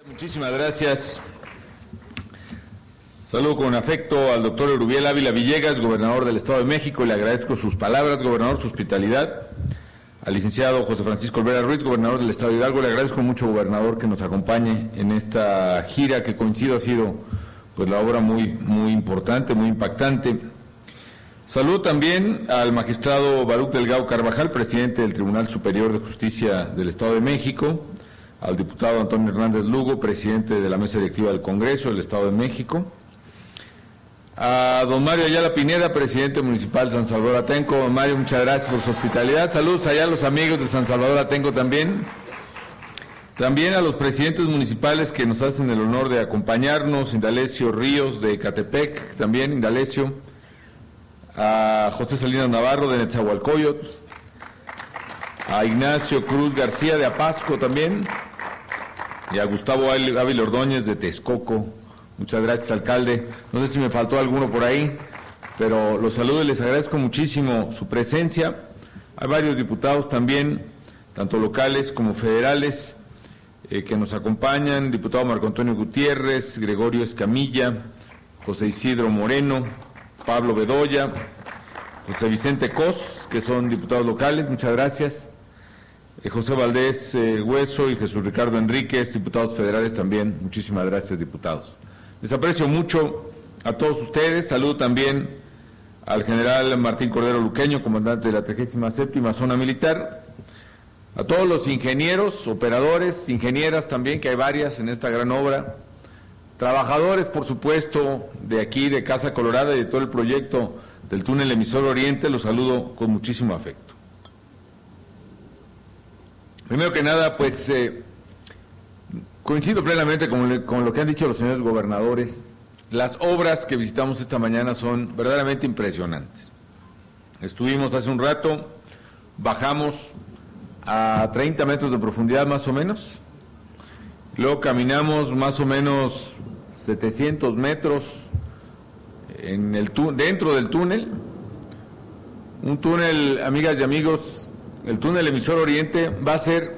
Muchísimas gracias. Saludo con afecto al doctor Erubiel Ávila Villegas, gobernador del Estado de México. Le agradezco sus palabras, gobernador, su hospitalidad. Al licenciado José Francisco Olvera Ruiz, gobernador del Estado de Hidalgo, le agradezco mucho, gobernador, que nos acompañe en esta gira que coincido ha sido pues la obra muy importante, muy impactante. Saludo también al magistrado Baruch Delgado Carvajal, presidente del Tribunal Superior de Justicia del Estado de México, al diputado Antonio Hernández Lugo, presidente de la Mesa Directiva del Congreso del Estado de México, a don Mario Ayala Pineda, presidente municipal de San Salvador Atenco. Don Mario, muchas gracias por su hospitalidad. Saludos allá a los amigos de San Salvador Atenco también. También a los presidentes municipales que nos hacen el honor de acompañarnos, Indalecio Ríos de Ecatepec, también Indalecio, a José Salinas Navarro de Netzahualcóyotl, a Ignacio Cruz García de Apasco también, y a Gustavo Ávila Ordóñez de Texcoco. Muchas gracias, alcalde. No sé si me faltó alguno por ahí, pero los saludo y les agradezco muchísimo su presencia. Hay varios diputados también, tanto locales como federales, que nos acompañan: diputado Marco Antonio Gutiérrez, Gregorio Escamilla, José Isidro Moreno, Pablo Bedoya, José Vicente Cos, que son diputados locales, muchas gracias. José Valdés Hueso y Jesús Ricardo Enríquez, diputados federales también, muchísimas gracias, diputados. Les aprecio mucho a todos ustedes. Saludo también al general Martín Cordero Luqueño, comandante de la 37ª Zona Militar, a todos los ingenieros, operadores, ingenieras también, que hay varias en esta gran obra, trabajadores, por supuesto, de aquí, de Casa Colorada y de todo el proyecto del túnel Emisor Oriente. Los saludo con muchísimo afecto. Primero que nada, pues coincido plenamente con lo que han dicho los señores gobernadores. Las obras que visitamos esta mañana son verdaderamente impresionantes. Estuvimos hace un rato, bajamos a 30 metros de profundidad más o menos, luego caminamos más o menos 700 metros dentro del túnel. Un túnel, amigas y amigos, el túnel Emisor Oriente va a ser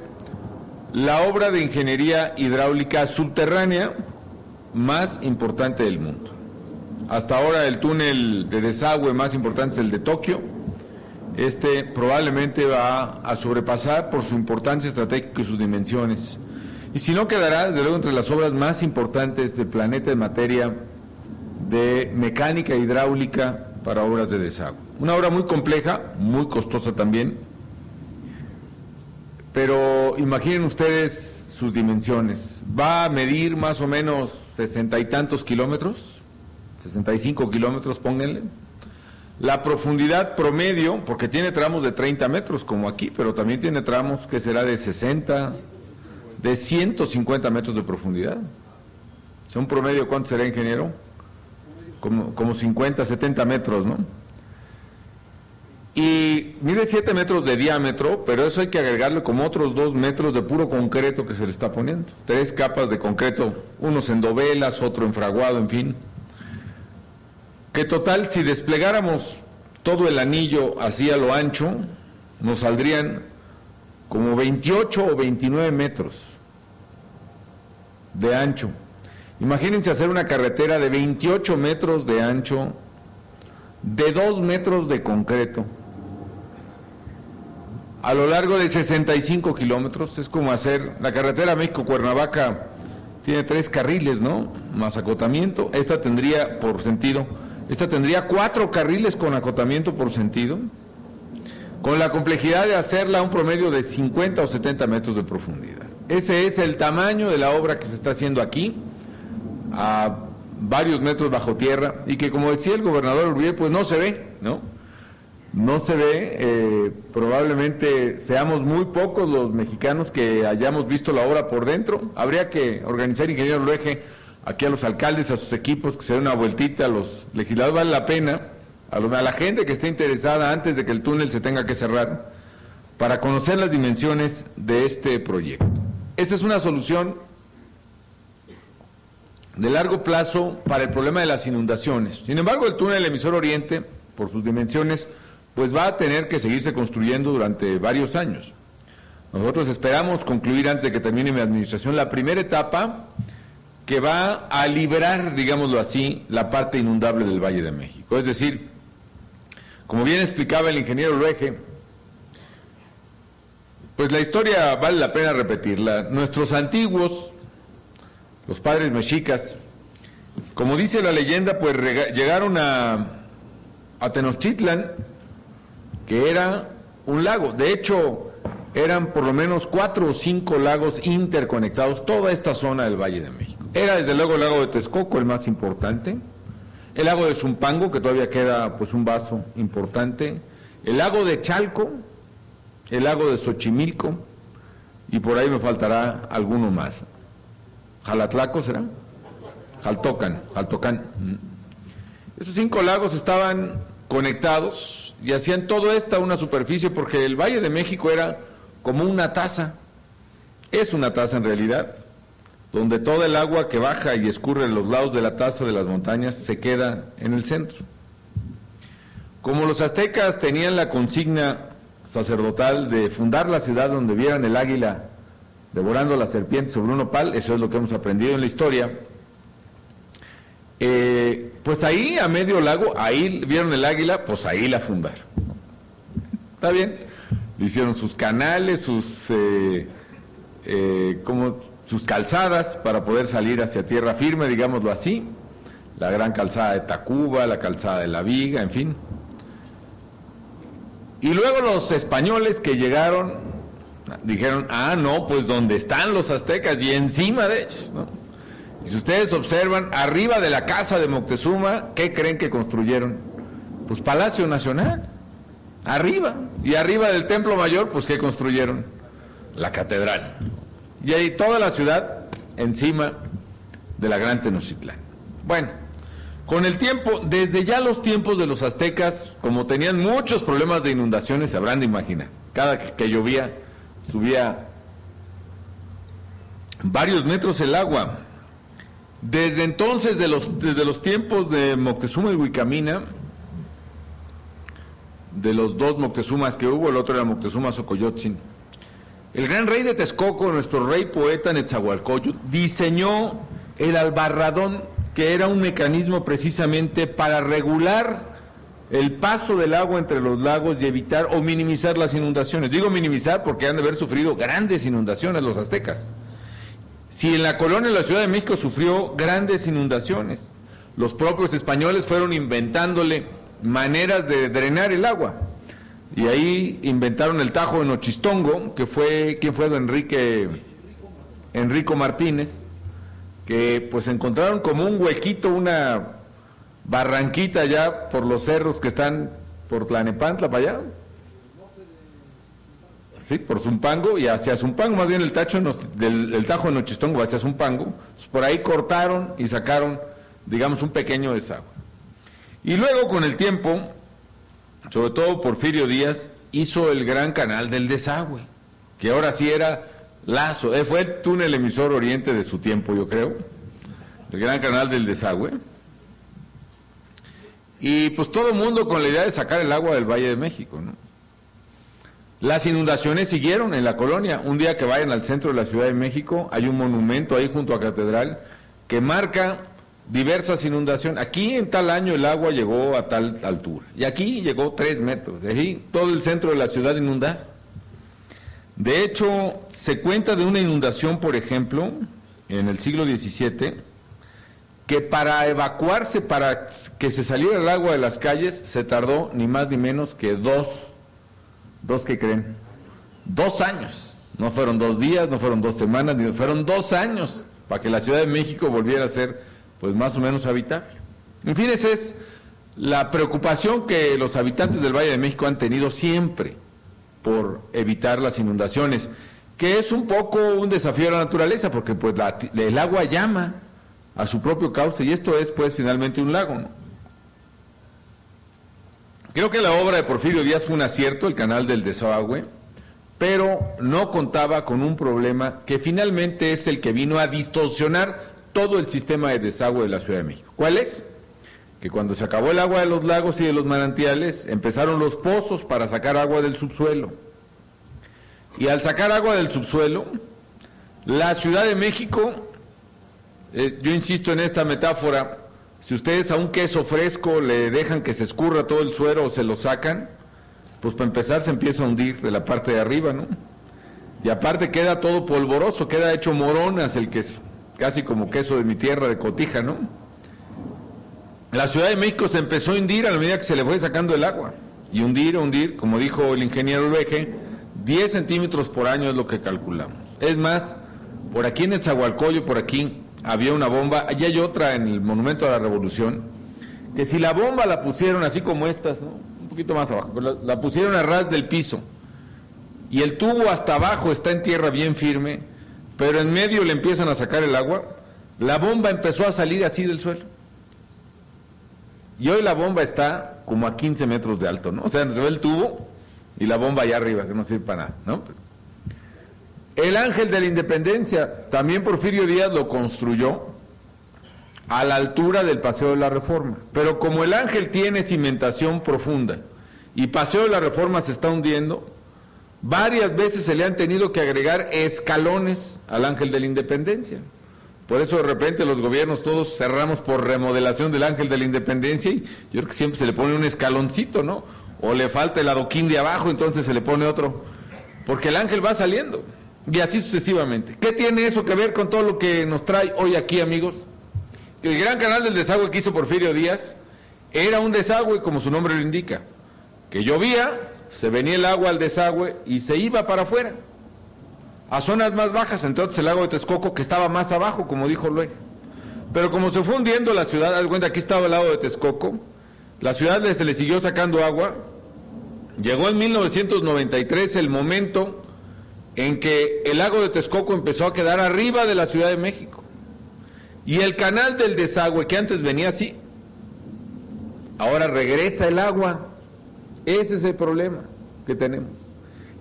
la obra de ingeniería hidráulica subterránea más importante del mundo. Hasta ahora el túnel de desagüe más importante es el de Tokio. Este probablemente va a sobrepasar por su importancia estratégica y sus dimensiones. Y si no, quedará desde luego entre las obras más importantes del planeta en materia de mecánica hidráulica para obras de desagüe. Una obra muy compleja, muy costosa también, pero imaginen ustedes sus dimensiones. Va a medir más o menos 60 y tantos kilómetros, 65 kilómetros, pónganle. La profundidad promedio, porque tiene tramos de 30 metros como aquí, pero también tiene tramos que será de 60, de 150 metros de profundidad. O sea, un promedio, ¿cuánto será, ingeniero? Como 50, 70 metros, ¿no? Y mide 7 metros de diámetro, pero eso hay que agregarle como otros 2 metros de puro concreto que se le está poniendo. 3 capas de concreto, unos en dovelas, otro en fraguado, en fin. Que total, si desplegáramos todo el anillo así a lo ancho, nos saldrían como 28 o 29 metros de ancho. Imagínense hacer una carretera de 28 metros de ancho, de 2 metros de concreto, a lo largo de 65 kilómetros. Es como hacer la carretera México-Cuernavaca, tiene 3 carriles, ¿no? Más acotamiento. Esta tendría 4 carriles con acotamiento por sentido, con la complejidad de hacerla a un promedio de 50 o 70 metros de profundidad. Ese es el tamaño de la obra que se está haciendo aquí, a varios metros bajo tierra, y que, como decía el gobernador Uribe, pues no se ve, ¿no? No se ve. Probablemente seamos muy pocos los mexicanos que hayamos visto la obra por dentro. Habría que organizar, ingeniero Luege, aquí a los alcaldes, a sus equipos, que se den una vueltita, a los legisladores. Vale la pena, a la gente que esté interesada antes de que el túnel se tenga que cerrar, para conocer las dimensiones de este proyecto. Esta es una solución de largo plazo para el problema de las inundaciones. Sin embargo, el túnel Emisor Oriente, por sus dimensiones, pues va a tener que seguirse construyendo durante varios años. Nosotros esperamos concluir antes de que termine mi administración la primera etapa, que va a liberar, digámoslo así, la parte inundable del Valle de México. Es decir, como bien explicaba el ingeniero Luege, pues la historia vale la pena repetirla. Nuestros antiguos, los padres mexicas, como dice la leyenda, pues llegaron a Tenochtitlan, que era un lago. De hecho, eran por lo menos 4 o 5 lagos interconectados, toda esta zona del Valle de México. Era desde luego el lago de Texcoco el más importante, el lago de Zumpango, que todavía queda pues un vaso importante, el lago de Chalco, el lago de Xochimilco, y por ahí me faltará alguno más. ¿Jalatlaco será? Jaltocan. Esos 5 lagos estaban conectados y hacían toda esta una superficie, porque el Valle de México era como una taza, es una taza en realidad, donde toda el agua que baja y escurre en los lados de la taza de las montañas se queda en el centro. Como los aztecas tenían la consigna sacerdotal de fundar la ciudad donde vieran el águila devorando la serpiente sobre un nopal, eso es lo que hemos aprendido en la historia, pues ahí a medio lago, ahí vieron el águila, pues ahí la fundaron. ¿Está bien? Hicieron sus canales, sus calzadas para poder salir hacia tierra firme, digámoslo así, la gran calzada de Tacuba, la calzada de la Viga, en fin. Y luego los españoles que llegaron dijeron, no, pues donde están los aztecas y encima de ellos, ¿no? Y si ustedes observan, arriba de la casa de Moctezuma, ¿qué creen que construyeron? Pues Palacio Nacional, arriba. Y arriba del Templo Mayor, pues ¿qué construyeron? La catedral. Y ahí toda la ciudad encima de la gran Tenochtitlán. Bueno, con el tiempo, desde ya los tiempos de los aztecas, como tenían muchos problemas de inundaciones, se habrán de imaginar, cada que llovía, subía varios metros el agua. Desde entonces, desde los tiempos de Moctezuma y Huicamina, de los 2 Moctezumas que hubo, el otro era Moctezuma Xocoyotzin, el gran rey de Texcoco, nuestro rey poeta Netzahualcóyotl, diseñó el albarradón, que era un mecanismo precisamente para regular el paso del agua entre los lagos y evitar o minimizar las inundaciones. Digo minimizar porque han de haber sufrido grandes inundaciones los aztecas. Si en la colonia de la Ciudad de México sufrió grandes inundaciones, los propios españoles fueron inventándole maneras de drenar el agua. Y ahí inventaron el Tajo de Nochistongo, que fue, ¿quién fue? Don Enrico Martínez, que pues encontraron como un huequito, una barranquita allá por los cerros que están por Tlanepantla para allá. Sí, por Zumpango y hacia Zumpango, más bien el Tajo de Nochistongo hacia Zumpango, pues por ahí cortaron y sacaron, digamos, un pequeño desagüe. Y luego con el tiempo, sobre todo Porfirio Díaz, hizo el gran canal del desagüe, que ahora sí era lazo, fue el túnel emisor oriente de su tiempo, yo creo, el gran canal del desagüe. Y pues todo el mundo con la idea de sacar el agua del Valle de México, ¿no? Las inundaciones siguieron en la colonia. Un día que vayan al centro de la Ciudad de México, hay un monumento ahí junto a Catedral que marca diversas inundaciones. Aquí en tal año el agua llegó a tal altura, y aquí llegó 3 metros, de ahí todo el centro de la ciudad inundado. De hecho, se cuenta de una inundación, por ejemplo, en el siglo XVII, que para evacuarse, para que se saliera el agua de las calles, se tardó ni más ni menos que ¿qué creen? 2 años. No fueron 2 días, no fueron 2 semanas, fueron 2 años para que la Ciudad de México volviera a ser pues más o menos habitable. En fin, esa es la preocupación que los habitantes del Valle de México han tenido siempre por evitar las inundaciones, que es un poco un desafío a la naturaleza, porque pues el agua llama a su propio cauce, y esto es pues finalmente un lago, ¿no? Creo que la obra de Porfirio Díaz fue un acierto, el canal del desagüe, pero no contaba con un problema que finalmente es el que vino a distorsionar todo el sistema de desagüe de la Ciudad de México. ¿Cuál es? Que cuando se acabó el agua de los lagos y de los manantiales, empezaron los pozos para sacar agua del subsuelo. Y al sacar agua del subsuelo, la Ciudad de México Yo insisto en esta metáfora, si ustedes a un queso fresco le dejan que se escurra todo el suero o se lo sacan, pues para empezar se empieza a hundir de la parte de arriba, ¿no? Y aparte queda todo polvoroso, queda hecho moronas el queso, casi como queso de mi tierra, de Cotija, ¿no? La Ciudad de México se empezó a hundir a la medida que se le fue sacando el agua, y hundir, como dijo el ingeniero Ulveje, 10 centímetros por año es lo que calculamos. Es más, por aquí en el Zahualcoyo, por aquí, había una bomba, allá hay otra en el Monumento a la Revolución, que si la bomba la pusieron así como estas, ¿no? Un poquito más abajo, pero la pusieron a ras del piso, y el tubo hasta abajo está en tierra bien firme, pero en medio le empiezan a sacar el agua, la bomba empezó a salir así del suelo. Y hoy la bomba está como a 15 metros de alto, ¿no? O sea, se ve el tubo y la bomba allá arriba, que no sirve para nada, ¿no? El Ángel de la Independencia, también Porfirio Díaz lo construyó a la altura del Paseo de la Reforma, pero como el Ángel tiene cimentación profunda y Paseo de la Reforma se está hundiendo, varias veces se le han tenido que agregar escalones al Ángel de la Independencia. Por eso de repente los gobiernos todos cerramos por remodelación del Ángel de la Independencia y yo creo que siempre se le pone un escaloncito, ¿no? O le falta el adoquín de abajo, entonces se le pone otro, porque el ángel va saliendo, y así sucesivamente. ¿Qué tiene eso que ver con todo lo que nos trae hoy aquí, amigos? El gran canal del desagüe que hizo Porfirio Díaz era un desagüe, como su nombre lo indica, que llovía, se venía el agua al desagüe y se iba para afuera, a zonas más bajas, entonces el lago de Texcoco, que estaba más abajo, como dijo Luis. Pero como se fue hundiendo la ciudad, haz cuenta, aquí estaba el lago de Texcoco, la ciudad se le siguió sacando agua. Llegó en 1993 el momento en que el lago de Texcoco empezó a quedar arriba de la Ciudad de México. Y el canal del desagüe, que antes venía así, ahora regresa el agua. Ese es el problema que tenemos.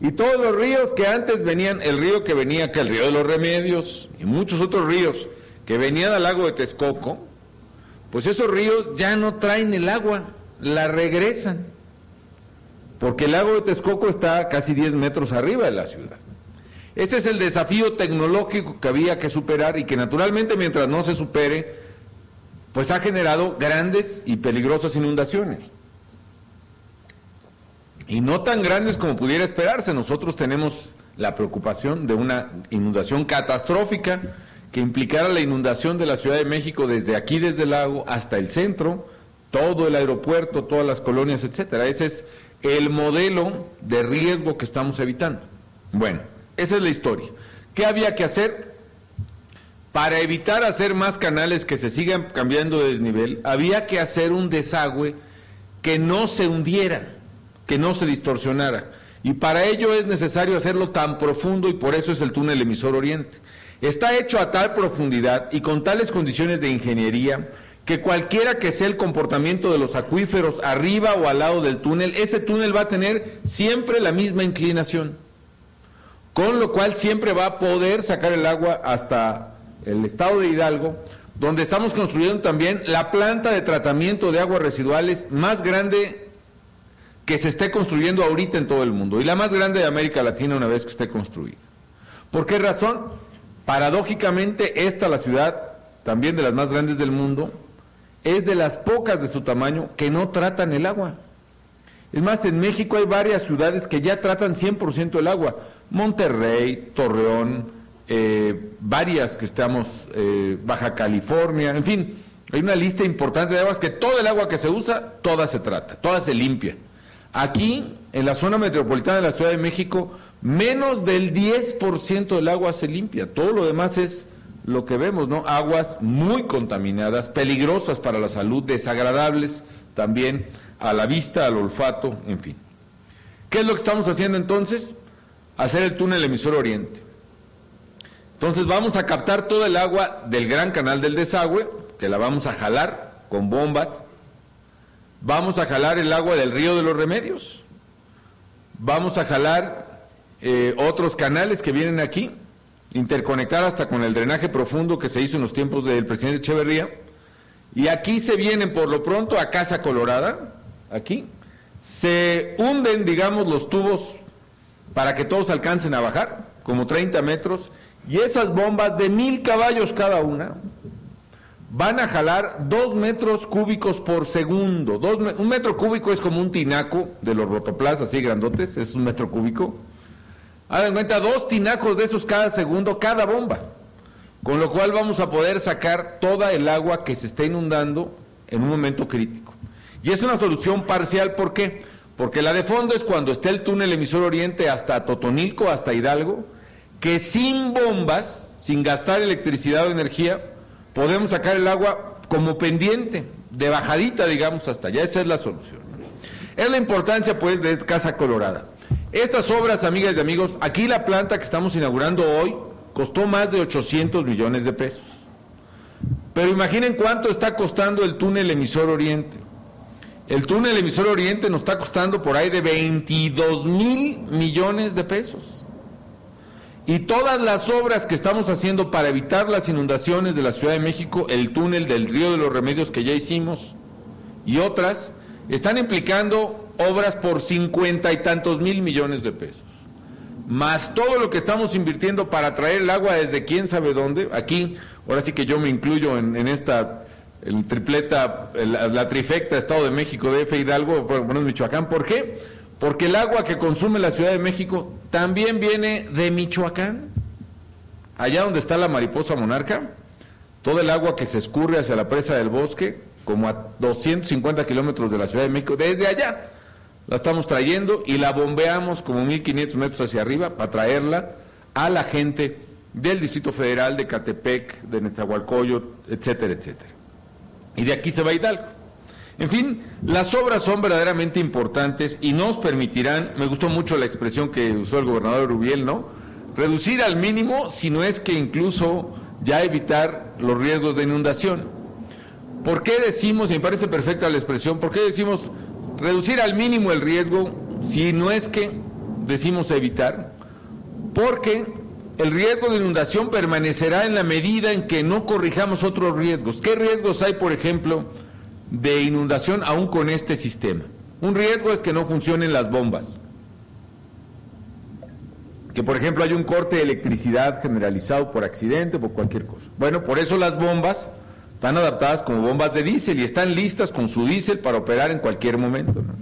Y todos los ríos que antes venían, el río que venía acá, el río de los Remedios, y muchos otros ríos que venían al lago de Texcoco, pues esos ríos ya no traen el agua, la regresan. Porque el lago de Texcoco está casi 10 metros arriba de la ciudad. Ese es el desafío tecnológico que había que superar y que naturalmente mientras no se supere, pues ha generado grandes y peligrosas inundaciones. Y no tan grandes como pudiera esperarse. Nosotros tenemos la preocupación de una inundación catastrófica que implicara la inundación de la Ciudad de México desde aquí, desde el lago, hasta el centro, todo el aeropuerto, todas las colonias, etcétera. Ese es el modelo de riesgo que estamos evitando. Bueno, esa es la historia. ¿Qué había que hacer? Para evitar hacer más canales que se sigan cambiando de desnivel, había que hacer un desagüe que no se hundiera, que no se distorsionara. Y para ello es necesario hacerlo tan profundo y por eso es el túnel emisor Oriente. Está hecho a tal profundidad y con tales condiciones de ingeniería que cualquiera que sea el comportamiento de los acuíferos arriba o al lado del túnel, ese túnel va a tener siempre la misma inclinación, con lo cual siempre va a poder sacar el agua hasta el estado de Hidalgo, donde estamos construyendo también la planta de tratamiento de aguas residuales más grande que se esté construyendo ahorita en todo el mundo, y la más grande de América Latina una vez que esté construida. ¿Por qué razón? Paradójicamente, la ciudad, también de las más grandes del mundo, es de las pocas de su tamaño que no tratan el agua. Es más, en México hay varias ciudades que ya tratan 100% el agua. Monterrey, Torreón, varias que estamos, Baja California, en fin, hay una lista importante de aguas que todo el agua que se usa, toda se trata, toda se limpia. Aquí, en la zona metropolitana de la Ciudad de México, menos del 10% del agua se limpia, todo lo demás es lo que vemos, ¿no? Aguas muy contaminadas, peligrosas para la salud, desagradables también a la vista, al olfato, en fin. ¿Qué es lo que estamos haciendo entonces? Hacer el túnel emisor Oriente. Entonces vamos a captar todo el agua del gran canal del desagüe, que la vamos a jalar con bombas. Vamos a jalar el agua del río de los Remedios. Vamos a jalar otros canales que vienen aquí, interconectar hasta con el drenaje profundo que se hizo en los tiempos del presidente Echeverría. Y aquí se vienen por lo pronto a Casa Colorada, aquí. Se hunden, digamos, los tubos para que todos alcancen a bajar, como 30 metros, y esas bombas de 1000 caballos cada una, van a jalar 2 metros cúbicos por segundo. Un metro cúbico es como un tinaco de los rotoplas, así grandotes, es un metro cúbico. Hagan cuenta, 2 tinacos de esos cada segundo, cada bomba. Con lo cual vamos a poder sacar toda el agua que se está inundando en un momento crítico. Y es una solución parcial, ¿por qué? Porque la de fondo es cuando esté el túnel emisor oriente hasta Totonilco, hasta Hidalgo, que sin bombas, sin gastar electricidad o energía, podemos sacar el agua como pendiente, de bajadita, digamos, hasta allá. Esa es la solución. Es la importancia, pues, de Casa Colorada. Estas obras, amigas y amigos, aquí la planta que estamos inaugurando hoy costó más de 800 millones de pesos. Pero imaginen cuánto está costando el túnel emisor oriente. El túnel emisor oriente nos está costando por ahí de 22,000 millones de pesos. Y todas las obras que estamos haciendo para evitar las inundaciones de la Ciudad de México, el túnel del Río de los Remedios que ya hicimos y otras, están implicando obras por 50 y tantos mil millones de pesos. Más todo lo que estamos invirtiendo para traer el agua desde quién sabe dónde. Aquí, ahora sí que yo me incluyo en esta, el tripleta, la trifecta Estado de México, DF, Hidalgo, bueno, Michoacán. ¿Por qué? Porque el agua que consume la Ciudad de México también viene de Michoacán. Allá donde está la mariposa monarca, todo el agua que se escurre hacia la presa del Bosque, como a 250 kilómetros de la Ciudad de México, desde allá la estamos trayendo y la bombeamos como 1,500 metros hacia arriba para traerla a la gente del Distrito Federal, de Catepec, de Nezahualcóyotl, etcétera, etcétera. Y de aquí se va a Hidalgo. En fin, las obras son verdaderamente importantes y nos permitirán, me gustó mucho la expresión que usó el gobernador Urubiel, ¿no? Reducir al mínimo, si no es que incluso ya evitar los riesgos de inundación. ¿Por qué decimos, y me parece perfecta la expresión, por qué decimos reducir al mínimo el riesgo, si no es que decimos evitar? Porque el riesgo de inundación permanecerá en la medida en que no corrijamos otros riesgos. ¿Qué riesgos hay, por ejemplo, de inundación aún con este sistema? Un riesgo es que no funcionen las bombas. Que, por ejemplo, hay un corte de electricidad generalizado por accidente, por cualquier cosa. Bueno, por eso las bombas están adaptadas como bombas de diésel y están listas con su diésel para operar en cualquier momento, ¿no?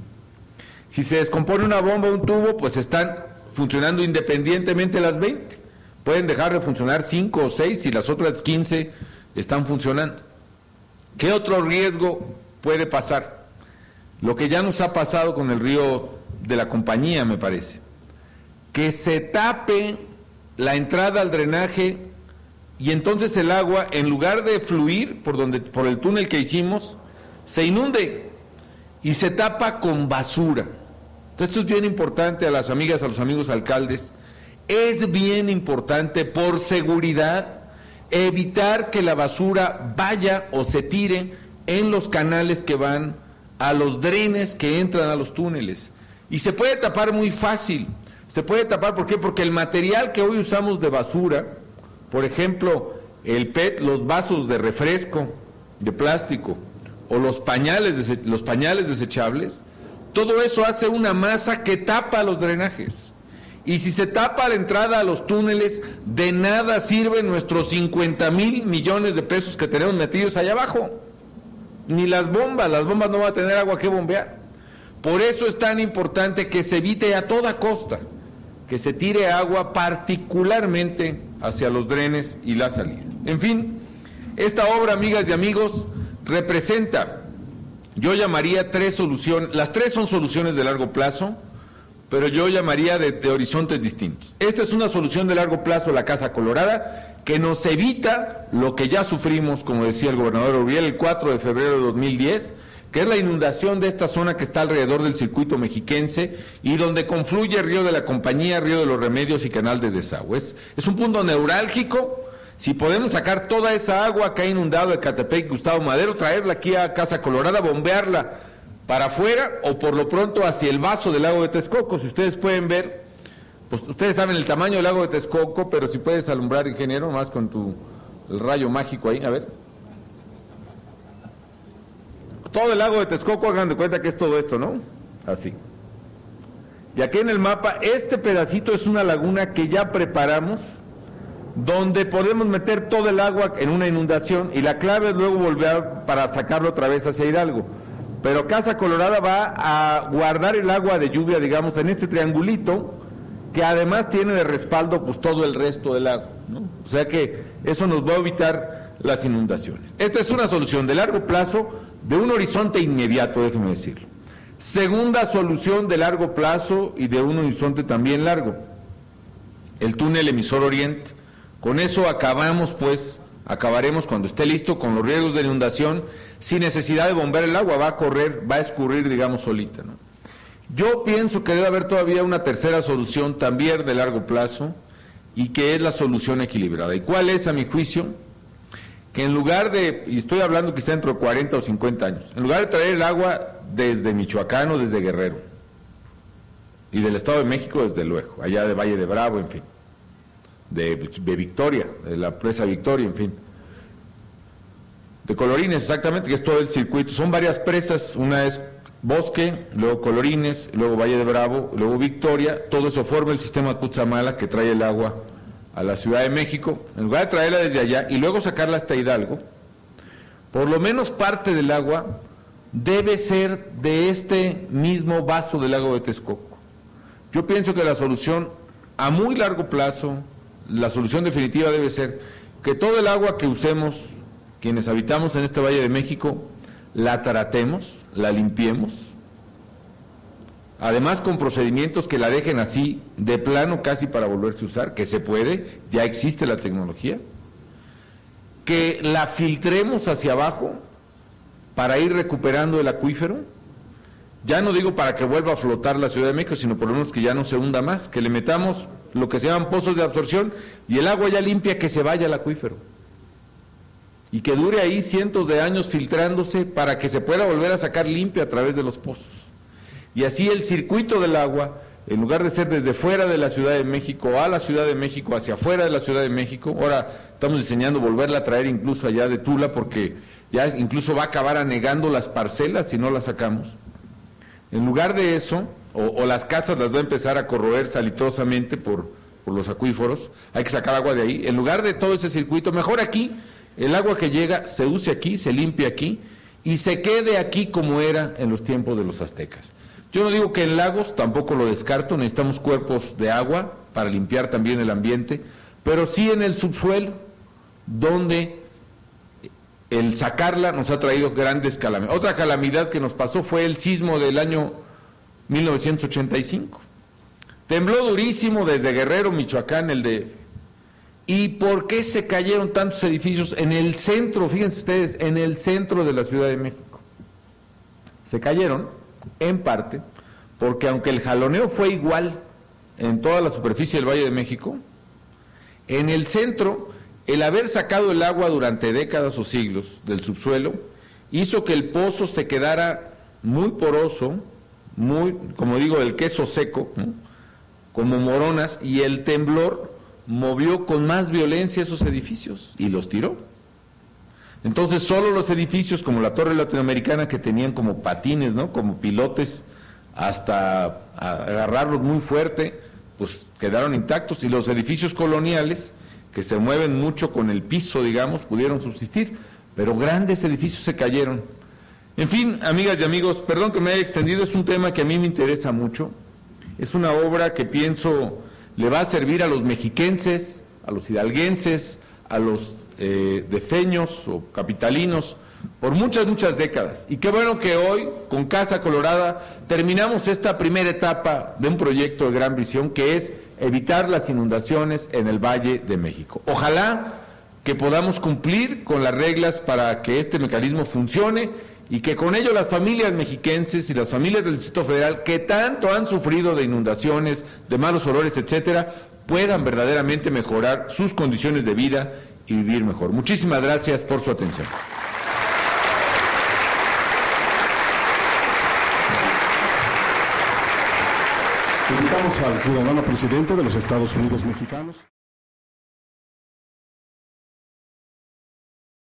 Si se descompone una bomba o un tubo, pues están funcionando independientemente las 20. Pueden dejar de funcionar 5 o 6 si las otras 15 están funcionando. ¿Qué otro riesgo puede pasar? Lo que ya nos ha pasado con el río de la Compañía, me parece. Que se tape la entrada al drenaje y entonces el agua, en lugar de fluir por el túnel que hicimos, se inunde y se tapa con basura. Entonces, esto es bien importante a las amigas, a los amigos alcaldes. Es bien importante por seguridad evitar que la basura vaya o se tire en los canales que van a los drenes que entran a los túneles. Y se puede tapar muy fácil. Se puede tapar, ¿por qué? Porque el material que hoy usamos de basura, por ejemplo, el PET, los vasos de refresco de plástico o los pañales desechables, todo eso hace una masa que tapa los drenajes. Y si se tapa la entrada a los túneles, de nada sirven nuestros 50,000 millones de pesos que tenemos metidos allá abajo. Ni las bombas no van a tener agua que bombear. Por eso es tan importante que se evite a toda costa que se tire agua particularmente hacia los drenes y las salidas. En fin, esta obra, amigas y amigos, representa, yo llamaría 3 soluciones, las 3 son soluciones de largo plazo, pero yo llamaría de horizontes distintos. Esta es una solución de largo plazo, la Casa Colorada, que nos evita lo que ya sufrimos, como decía el gobernador Urubiel, el 4 de febrero de 2010, que es la inundación de esta zona que está alrededor del circuito mexiquense y donde confluye Río de la Compañía, Río de los Remedios y Canal de Desagües. Es un punto neurálgico. Si podemos sacar toda esa agua que ha inundado Ecatepec y Gustavo Madero, traerla aquí a Casa Colorada, bombearla para afuera o por lo pronto hacia el vaso del lago de Texcoco. Si ustedes pueden ver, pues ustedes saben el tamaño del lago de Texcoco, pero si puedes alumbrar, ingeniero, más con el rayo mágico ahí, a ver. Todo el lago de Texcoco, hagan de cuenta que es todo esto, ¿no? Así. Y aquí en el mapa, este pedacito es una laguna que ya preparamos donde podemos meter todo el agua en una inundación y la clave es luego volver para sacarlo otra vez hacia Hidalgo. Pero Casa Colorada va a guardar el agua de lluvia, digamos, en este triangulito, que además tiene de respaldo pues todo el resto del agua, ¿no? O sea que eso nos va a evitar las inundaciones. Esta es una solución de largo plazo, de un horizonte inmediato, déjeme decirlo. Segunda solución de largo plazo y de un horizonte también largo, el túnel emisor oriente. Con eso acabaremos cuando esté listo con los riesgos de inundación, sin necesidad de bombear el agua, va a escurrir, digamos, solita, ¿no? Yo pienso que debe haber todavía una tercera solución también de largo plazo y que es la solución equilibrada. ¿Y cuál es, a mi juicio? Que en lugar de, y estoy hablando quizá dentro de 40 o 50 años, en lugar de traer el agua desde Michoacán o desde Guerrero, y del Estado de México desde luego, allá de Valle de Bravo, en fin, de Victoria, de la presa Victoria, en fin, de Colorines exactamente, que es todo el circuito, son varias presas, una es Bosque, luego Colorines, luego Valle de Bravo, luego Victoria, todo eso forma el sistema Cutzamala que trae el agua a la Ciudad de México. En lugar de traerla desde allá y luego sacarla hasta Hidalgo, por lo menos parte del agua debe ser de este mismo vaso del lago de Texcoco. Yo pienso que la solución a muy largo plazo, la solución definitiva debe ser que todo el agua que usemos, quienes habitamos en este Valle de México, la tratemos, la limpiemos, además con procedimientos que la dejen así, de plano casi para volverse a usar, que se puede, ya existe la tecnología, que la filtremos hacia abajo para ir recuperando el acuífero, ya no digo para que vuelva a flotar la Ciudad de México, sino por lo menos que ya no se hunda más, que le metamos lo que se llaman pozos de absorción y el agua ya limpia que se vaya al acuífero. Y que dure ahí cientos de años filtrándose para que se pueda volver a sacar limpia a través de los pozos. Y así el circuito del agua, en lugar de ser desde fuera de la Ciudad de México a la Ciudad de México, hacia afuera de la Ciudad de México, ahora estamos diseñando volverla a traer incluso allá de Tula, porque ya incluso va a acabar anegando las parcelas si no las sacamos. En lugar de eso, o las casas las va a empezar a corroer salitrosamente por los acuíferos, hay que sacar agua de ahí. En lugar de todo ese circuito, mejor aquí, el agua que llega se use aquí, se limpie aquí y se quede aquí como era en los tiempos de los aztecas. Yo no digo que en lagos, tampoco lo descarto, necesitamos cuerpos de agua para limpiar también el ambiente, pero sí en el subsuelo, donde el sacarla nos ha traído grandes calamidades. Otra calamidad que nos pasó fue el sismo del año 1985. Tembló durísimo desde Guerrero, Michoacán, el DF. ¿Y por qué se cayeron tantos edificios en el centro? Fíjense ustedes, en el centro de la Ciudad de México. Se cayeron, en parte, porque aunque el jaloneo fue igual en toda la superficie del Valle de México, en el centro, el haber sacado el agua durante décadas o siglos del subsuelo, hizo que el pozo se quedara muy poroso, muy, como digo, del queso seco, ¿no?, como moronas, y el temblor movió con más violencia esos edificios y los tiró. Entonces solo los edificios como la Torre Latinoamericana, que tenían como patines, ¿no?, como pilotes, hasta agarrarlos muy fuerte, pues quedaron intactos, y los edificios coloniales, que se mueven mucho con el piso, digamos, pudieron subsistir, pero grandes edificios se cayeron. En fin, amigas y amigos, perdón que me haya extendido, es un tema que a mí me interesa mucho, es una obra que pienso le va a servir a los mexiquenses, a los hidalguenses, a los defeños o capitalinos, por muchas, muchas décadas. Y qué bueno que hoy, con Casa Colorada, terminamos esta primera etapa de un proyecto de gran visión, que es evitar las inundaciones en el Valle de México. Ojalá que podamos cumplir con las reglas para que este mecanismo funcione y que con ello las familias mexiquenses y las familias del Distrito Federal, que tanto han sufrido de inundaciones, de malos olores, etcétera, puedan verdaderamente mejorar sus condiciones de vida y vivir mejor. Muchísimas gracias por su atención. Invitamos al ciudadano presidente de los Estados Unidos mexicanos.